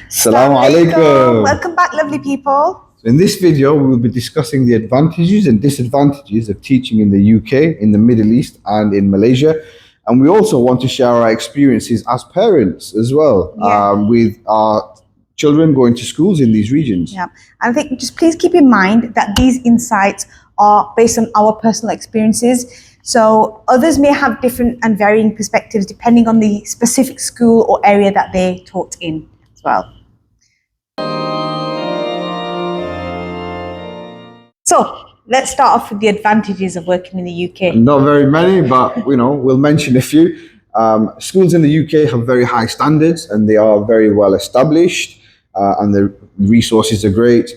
Assalamu alaikum. Welcome back, lovely people. So in this video, we will be discussing the advantages and disadvantages of teaching in the UK, in the Middle East, and in Malaysia. And we also want to share our experiences as parents as well, with our children going to schools in these regions. Yeah, and I think just please keep in mind that these insights are based on our personal experiences. So others may have different and varying perspectives depending on the specific school or area that they taught in as well. So let's start off with the advantages of working in the UK. Not very many, but we'll mention a few. Schools in the UK have very high standards and they are very well established, and the resources are great.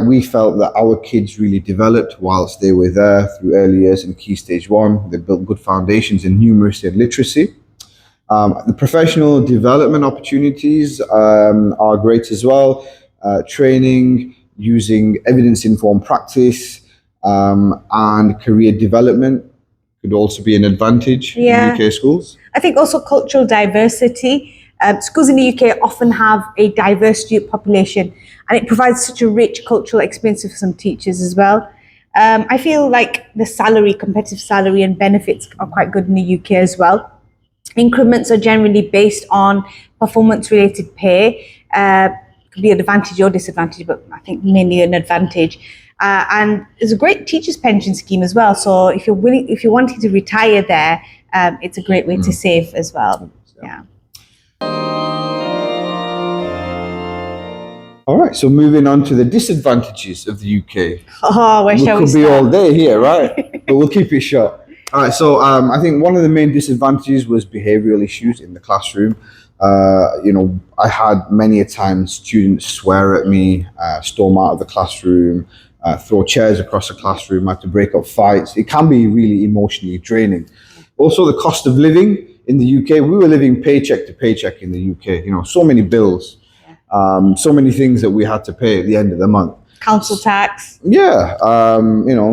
We felt that our kids really developed whilst they were there through early years in Key Stage 1. They built good foundations in numeracy and literacy. The professional development opportunities are great as well. Training, using evidence-informed practice, and career development could also be an advantage in UK schools. I think also cultural diversity. Schools in the UK often have a diverse student population, and it provides such a rich cultural experience for some teachers as well. I feel like the competitive salary and benefits are quite good in the UK as well. Increments are generally based on performance-related pay. Could be an advantage or disadvantage, but I think mainly an advantage. And there's a great teachers' pension scheme as well. So if you're wanting to retire there, it's a great way to save as well. Yeah. All right, so moving on to the disadvantages of the UK. Oh, where shall we start? We could be all day here, right? But we'll keep it short. All right, so I think one of the main disadvantages was behavioural issues in the classroom. I had many a time students swear at me, storm out of the classroom, throw chairs across the classroom, had to break up fights. It can be really emotionally draining. Also, the cost of living in the UK. We were living paycheck to paycheck in the UK. So many bills. So many things that we had to pay at the end of the month. Council tax. Yeah,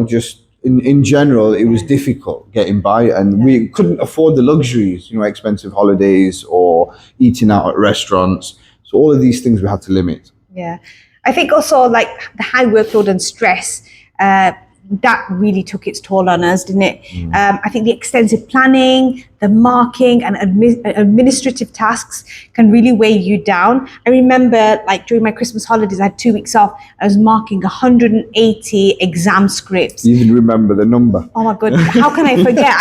just in general, it was difficult getting by, and we couldn't afford the luxuries, expensive holidays or eating out at restaurants. So all of these things we had to limit. Yeah, I think also like the high workload and stress, that really took its toll on us, didn't it? I think the extensive planning, the marking and administrative tasks can really weigh you down. I remember like during my Christmas holidays, I had 2 weeks off. I was marking 180 exam scripts. You even remember the number. Oh my God, how can I forget?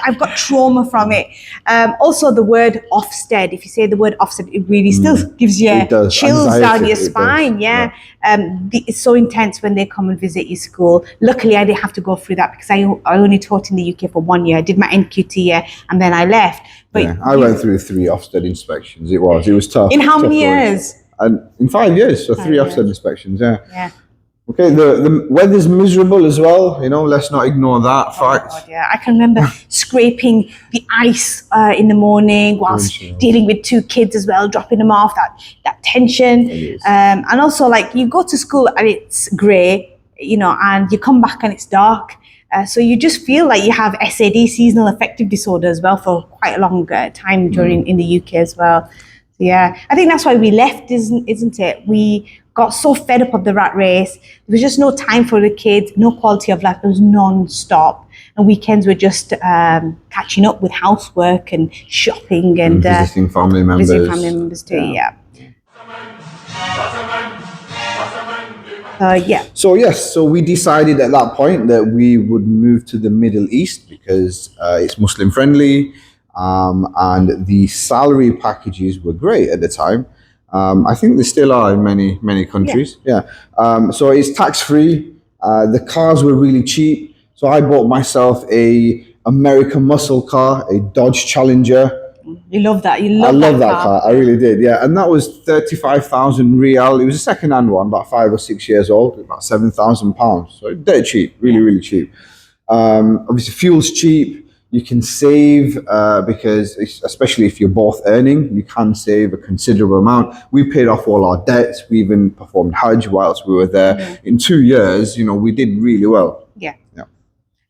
I've got trauma from it. Also the word Ofsted, if you say the word Ofsted, it really still gives you chills down your spine. It's so intense when they come and visit your school. Luckily, I didn't have to go through that because I only taught in the UK for 1 year. I did my NQT year and then I left. But I went through 3 Ofsted inspections. It was tough. In how many years? And in 5 years, so 3 Ofsted inspections. Yeah. Okay, the weather's miserable as well. Let's not ignore that fact. God, yeah, I can remember scraping the ice in the morning whilst dealing with 2 kids as well, dropping them off. That tension, and also like you go to school and it's grey, and you come back and it's dark. So you just feel like you have SAD, seasonal affective disorder, as well for quite a long time in the UK as well. So yeah, I think that's why we left, isn't it? We got so fed up of the rat race. There was just no time for the kids, no quality of life. It was non-stop. And weekends were just catching up with housework and shopping and visiting family members. Visiting family members too, yeah. So we decided at that point that we would move to the Middle East because it's Muslim friendly, and the salary packages were great at the time. I think they still are in many countries. So it's tax free. The cars were really cheap. So I bought myself a American muscle car, a Dodge Challenger. You love that. I love that car. I really did. Yeah, and that was 35,000 real. It was a second-hand one, about 5 or 6 years old, about £7,000. So dead cheap, really cheap. Obviously, fuel's cheap. You can save because, especially if you're both earning, you can save a considerable amount. We paid off all our debts. We even performed Hajj whilst we were there. In 2 years, we did really well. Yeah.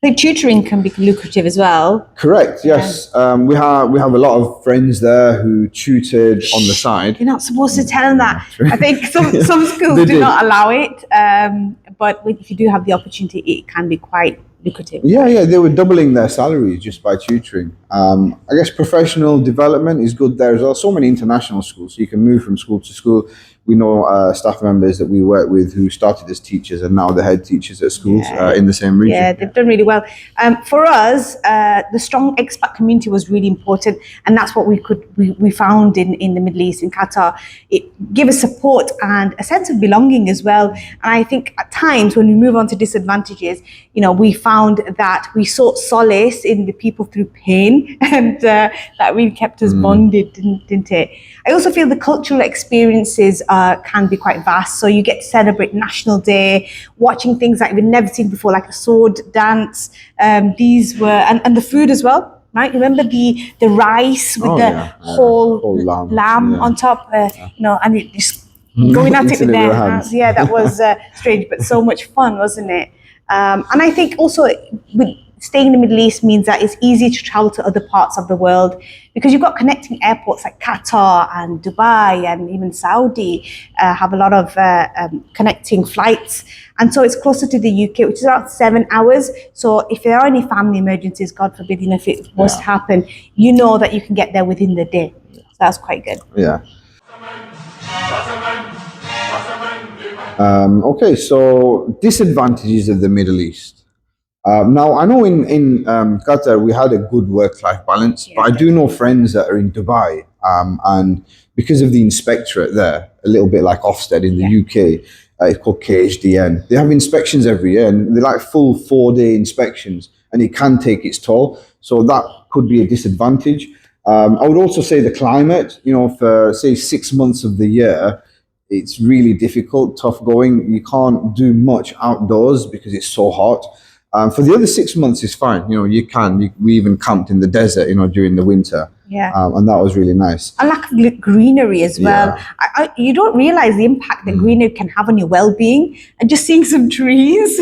think tutoring can be lucrative as well. Correct. Yes. We have a lot of friends there who tutored on the side. You're not supposed to tell them that. I think some schools They do did. not allow it. But if you do have the opportunity, it can be quite lucrative. Yeah, they were doubling their salaries just by tutoring. I guess professional development is good there as well. So many international schools, so you can move from school to school. We know staff members that we work with who started as teachers and now they're head teachers at schools in the same region. Yeah, they've done really well. For us, the strong expat community was really important, and that's what we found in the Middle East, in Qatar. It gave us support and a sense of belonging as well. And I think at times when we move on to disadvantages, we found that we sought solace in the people through pain, and that really kept us bonded, didn't it? I also feel the cultural experiences can be quite vast. So you get to celebrate National Day, watching things that we've never seen before, like a sword dance. These were, and the food as well, right? Remember the rice with whole lamb on top, and it just going at it with their hands. Yeah, that was strange, but so much fun, wasn't it? And I think also with staying in the Middle East means that it's easy to travel to other parts of the world because you've got connecting airports like Qatar and Dubai and even Saudi have a lot of connecting flights. And so it's closer to the UK, which is around 7 hours. So if there are any family emergencies, God forbid, if it was to happen, you know that you can get there within the day. So that's quite good. Yeah. Okay, so disadvantages of the Middle East. Now, I know in Qatar we had a good work-life balance, but I do know friends that are in Dubai, and because of the inspectorate there, a little bit like Ofsted in the UK, it's called KHDN. They have inspections every year, and they're like full 4-day inspections, and it can take its toll. So that could be a disadvantage. I would also say the climate, for say 6 months of the year, it's really difficult, tough going. You can't do much outdoors because it's so hot. For the other 6 months, it's fine. We even camped in the desert, during the winter. Yeah. And that was really nice. A lack of greenery as well. You don't realize the impact that greenery can have on your well-being. And just seeing some trees,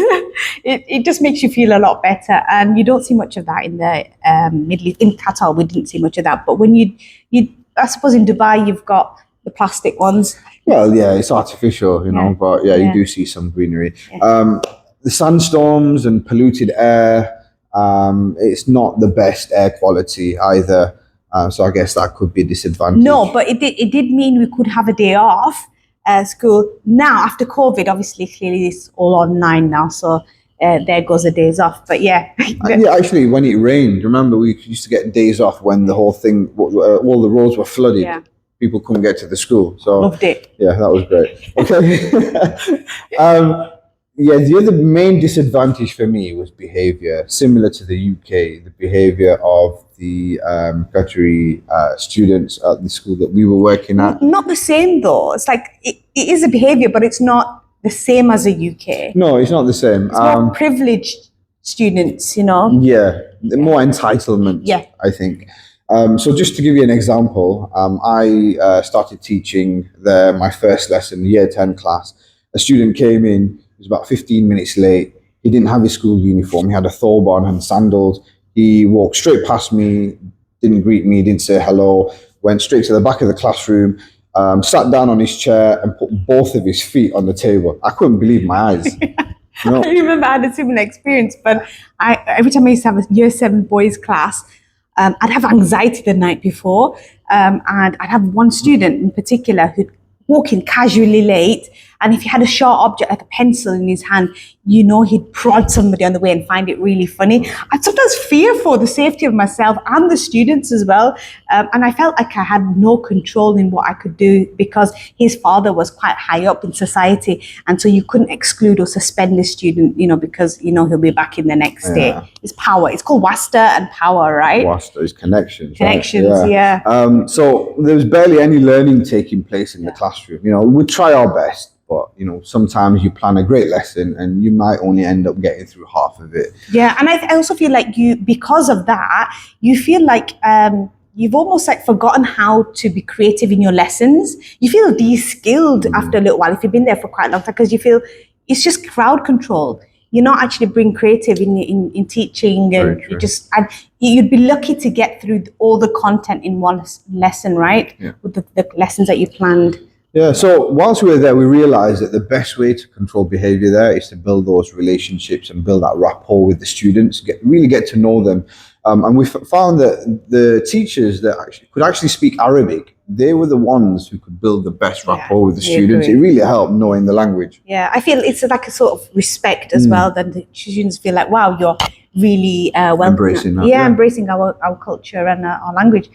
it just makes you feel a lot better. And you don't see much of that in the Middle East. In Qatar, we didn't see much of that. But when I suppose in Dubai, you've got the plastic ones. Well, yeah, it's artificial, but you do see some greenery. Yeah. The sandstorms and polluted air, it's not the best air quality either. So I guess that could be a disadvantage. No, but it did mean we could have a day off school. Now, after COVID, obviously, clearly it's all online now. So there goes the days off. But yeah. Yeah, actually, when it rained, remember we used to get days off when the whole thing, all the roads were flooded. Yeah. People couldn't get to the school. So loved it. Yeah, that was great. Okay. Yeah, the other main disadvantage for me was behaviour, similar to the UK, the behaviour of the Qatari students at the school that we were working at. Not the same though. It's like, it is a behaviour, but it's not the same as a UK. No, it's not the same. It's more privileged students, Yeah, more entitlement, I think. So just to give you an example, I started teaching there, my first lesson, year 10 class. A student came in, he was about 15 minutes late. He didn't have his school uniform. He had a thobe on and sandals. He walked straight past me, didn't greet me, didn't say hello, went straight to the back of the classroom, sat down on his chair and put both of his feet on the table. I couldn't believe my eyes. I remember I had a similar experience, but every time I used to have a year 7 boys class, I'd have anxiety the night before, and I'd have one student in particular who'd walk in casually late, and if he had a sharp object like a pencil in his hand, he'd prod somebody on the way and find it really funny. I'd sometimes fear for the safety of myself and the students as well, and I felt like I had no control in what I could do because his father was quite high up in society, and so you couldn't exclude or suspend the student, because he'll be back in the next day. It's power. It's called wasta and power, right? Wasta is connections. Connections, right? yeah. So there was barely any learning taking place in the classroom. We try our best. But, sometimes you plan a great lesson and you might only end up getting through half of it. Yeah, and I also feel like because of that, you feel like you've almost like forgotten how to be creative in your lessons. You feel de-skilled after a little while if you've been there for quite a long time because you feel it's just crowd control. you're not actually being creative in teaching, and Very true. and you'd be lucky to get through all the content in one lesson, right? Yeah. With the lessons that you planned. Yeah, so whilst we were there, we realized that the best way to control behavior there is to build those relationships and build that rapport with the students, really get to know them. And we found that the teachers that could actually speak Arabic, they were the ones who could build the best rapport with the students. agree. It really helped knowing the language. Yeah, I feel it's like a sort of respect as well, that the students feel like, wow, you're really Embracing that, embracing our culture and our language.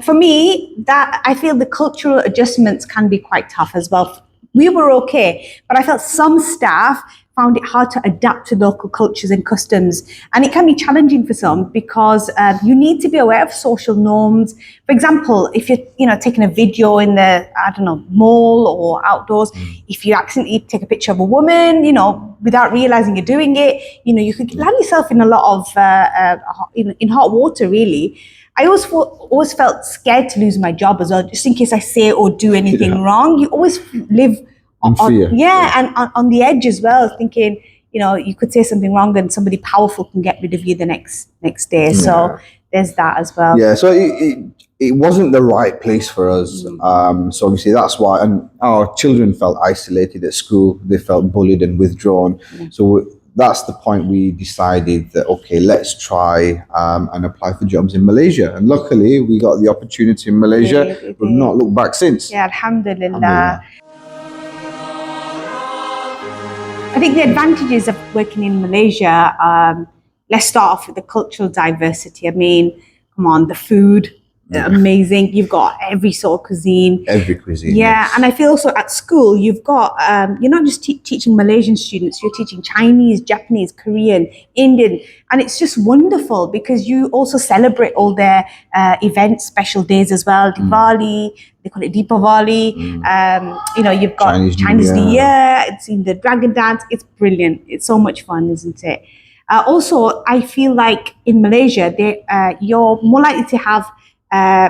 For me, that I feel the cultural adjustments can be quite tough as well. We were okay, but I felt some staff found it hard to adapt to local cultures and customs, and it can be challenging for some because you need to be aware of social norms. For example, if you're taking a video in the mall or outdoors, if you accidentally take a picture of a woman, without realizing you're doing it, you could land yourself in a lot of in hot water, really. I always felt scared to lose my job as well, just in case I say or do anything wrong. You always live In fear. and on the edge as well, thinking, you could say something wrong and somebody powerful can get rid of you the next day. So there's that as well. Yeah, so it wasn't the right place for us. So obviously that's why, and our children felt isolated at school. They felt bullied and withdrawn. So that's the point we decided that, okay, let's try and apply for jobs in Malaysia. And luckily we got the opportunity in Malaysia. We've not looked back since. Yeah, alhamdulillah. I think the advantages of working in Malaysia, let's start off with the cultural diversity. I mean, come on, the food, amazing. You've got every sort of cuisine. Every cuisine. Yeah, yes. and I feel also at school, you've got, you're not just teaching Malaysian students, you're teaching Chinese, Japanese, Korean, Indian. And it's just wonderful because you also celebrate all their events, special days as well. Diwali, they call it Deepavali. You've got Chinese New Year, it's in the dragon dance. It's brilliant. It's so much fun, isn't it? Also, I feel like in Malaysia, you're more likely to have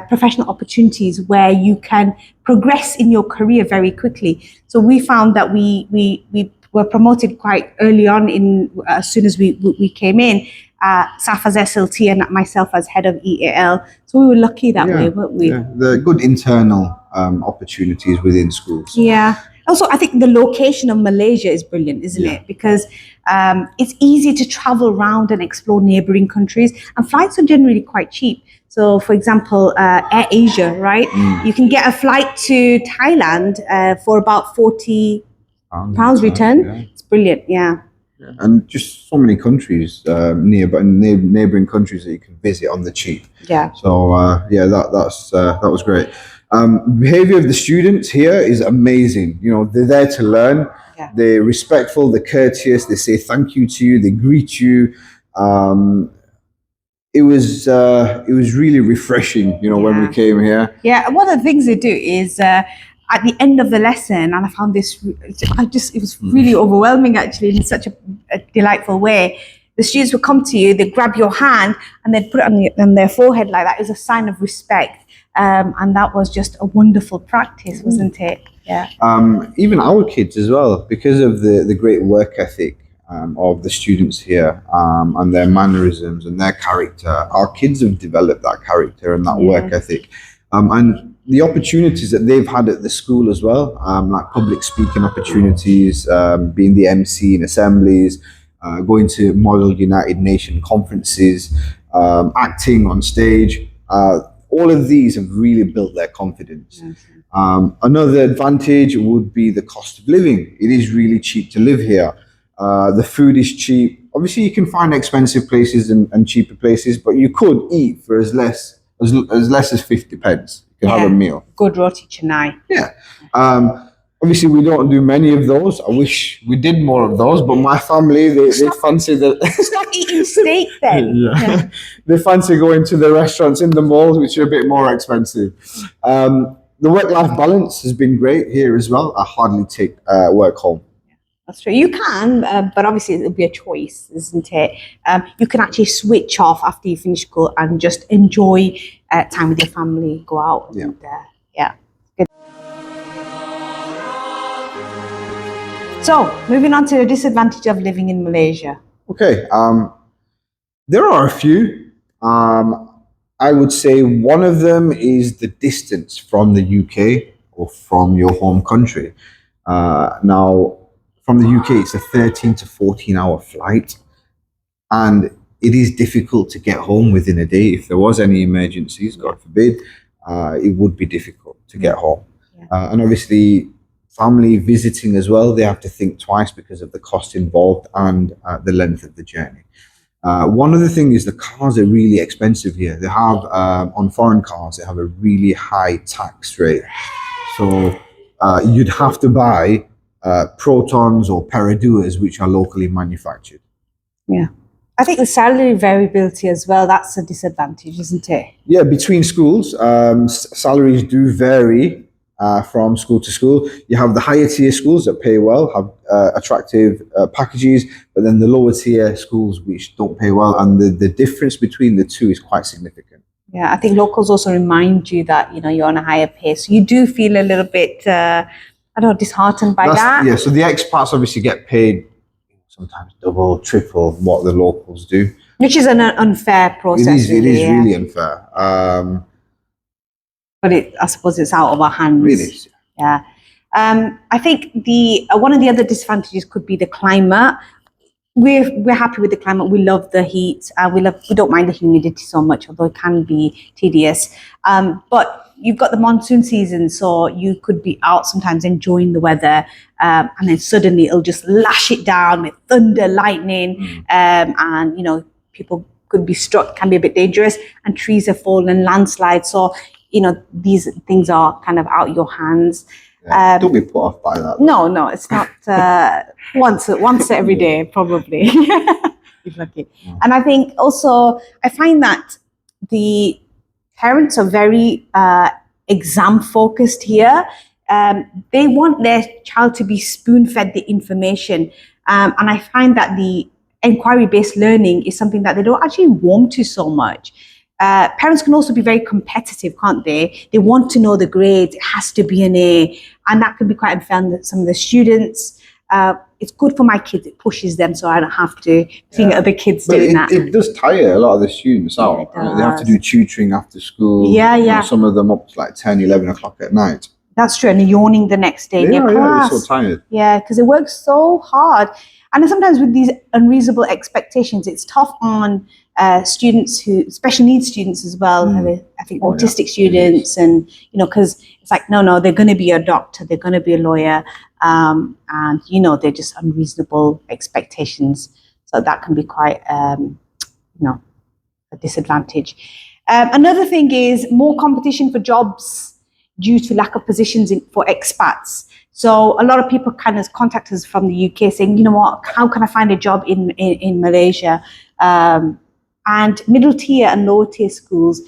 professional opportunities where you can progress in your career very quickly. So we found that we were promoted quite early on as soon as we came in. Saf as SLT and myself as head of EAL. So we were lucky that way, weren't we? Yeah, the good internal opportunities within schools. Yeah. Also, I think the location of Malaysia is brilliant, isn't it? Because it's easy to travel around and explore neighboring countries, and flights are generally quite cheap. So, for example, Air Asia, right? You can get a flight to Thailand for about £40 return. Yeah. It's brilliant, yeah. And just so many countries, neighboring countries that you can visit on the cheap. Yeah. So that was great. Behavior of the students here is amazing. They're there to learn. Yeah. They're respectful. They're courteous. They say thank you to you. They greet you. It was really refreshing. When we came here. Yeah. One of the things they do is. At the end of the lesson, and I found this, it was really overwhelming actually in such a delightful way. The students would come to you, they'd grab your hand and they'd put it on their forehead like that as a sign of respect. And that was just a wonderful practice, wasn't it? Yeah. Even our kids as well, because of the great work ethic of the students here and their mannerisms and their character, our kids have developed that character and that work ethic. And the opportunities that they've had at the school as well, like public speaking opportunities, being the MC in assemblies, going to Model United Nations conferences, acting on stage, all of these have really built their confidence. Another advantage would be the cost of living. It is really cheap to live here. The food is cheap. Obviously, you can find expensive places and cheaper places, but you could eat for as less as 50 pence. You can have a meal. Good roti canai. Yeah. Obviously, we don't do many of those. I wish we did more of those, but my family, they fancy the... Stop eating steak then. They fancy going to the restaurants in the malls, which are a bit more expensive. The work-life balance has been great here as well. I hardly take work home. That's true. You can, but obviously it'll be a choice, isn't it? You can actually switch off after you finish school and just enjoy time with your family, go out. And, So, moving on to the disadvantage of living in Malaysia. Okay, there are a few. I would say one of them is the distance from the UK or from your home country. Now, from the UK, it's a 13 to 14 hour flight, and it is difficult to get home within a day. If there was any emergencies, God forbid, it would be difficult to get home. And obviously, family visiting as well, they have to think twice because of the cost involved and the length of the journey. One other thing is the cars are really expensive here. They have, on foreign cars, they have a really high tax rate. So you'd have to buy Protons or Peraduas, which are locally manufactured. Yeah. I think the salary variability as well, that's a disadvantage, isn't it? Yeah, between schools, salaries do vary from school to school. You have the higher tier schools that pay well, have attractive packages, but then the lower tier schools which don't pay well, and the difference between the two is quite significant. Yeah, I think locals also remind you that, you know, you're on a higher pace. You do feel a little bit, I don't know, disheartened by that. Yeah, so the expats obviously get paid sometimes double, triple what the locals do. Which is an unfair process. It is really unfair. But I suppose it's out of our hands. Really? Yeah. I think one of the other disadvantages could be the climate. We're happy with the climate. We love the heat. We don't mind the humidity so much, although it can be tedious. But you've got the monsoon season, so you could be out sometimes enjoying the weather, and then suddenly it'll just lash it down with thunder, lightning, and you know, people could be struck. Can be a bit dangerous, and trees have fallen, landslides. So you know, these things are kind of out of your hands. Yeah, don't be put off by that. No, it's not. Once every day, probably. If lucky. Yeah. And I think also I find that the parents are very exam focused here. They want their child to be spoon fed the information, and I find that the inquiry based learning is something that they don't actually warm to so much. Parents can also be very competitive, can't they? They want to know the grades. It has to be an A. And that can be quite unfair on some of the students. It's good for my kids. It pushes them so I don't have to think other kids doing that. It does tire a lot of the students out. They have to do tutoring after school. Yeah. You know, some of them up to like 10, 11 o'clock at night. That's true. And they're yawning the next day in their class. They're so tired. Yeah, because they work so hard. And sometimes with these unreasonable expectations, it's tough on students who, special needs students as well. I think autistic students, and you know, because it's like, no, they're going to be a doctor, they're going to be a lawyer, and you know, they're just unreasonable expectations. So that can be quite, you know, a disadvantage. Another thing is more competition for jobs due to lack of positions for expats. So a lot of people kind of contact us from the UK saying, you know what, how can I find a job in Malaysia? And middle tier and lower tier schools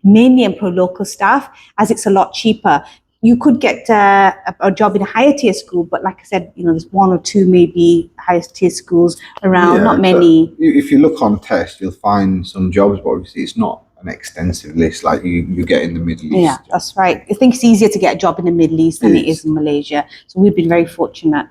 mainly employ local staff, as it's a lot cheaper. You could get a job in a higher tier school, but like I said, you know, there's one or two maybe highest tier schools around, not many. If you look on test, you'll find some jobs, but obviously it's not an extensive list like you get in the Middle East. Yeah, that's right. I think it's easier to get a job in the Middle East than it is in Malaysia. So we've been very fortunate.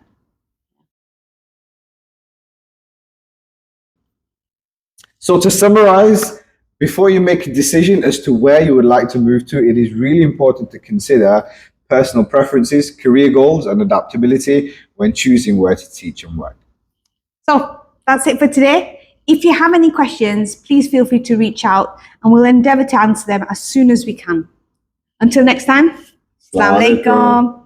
So to summarize, before you make a decision as to where you would like to move to, it is really important to consider personal preferences, career goals, and adaptability when choosing where to teach and work. So that's it for today. If you have any questions, please feel free to reach out and we'll endeavour to answer them as soon as we can. Until next time, Assalamu alaikum.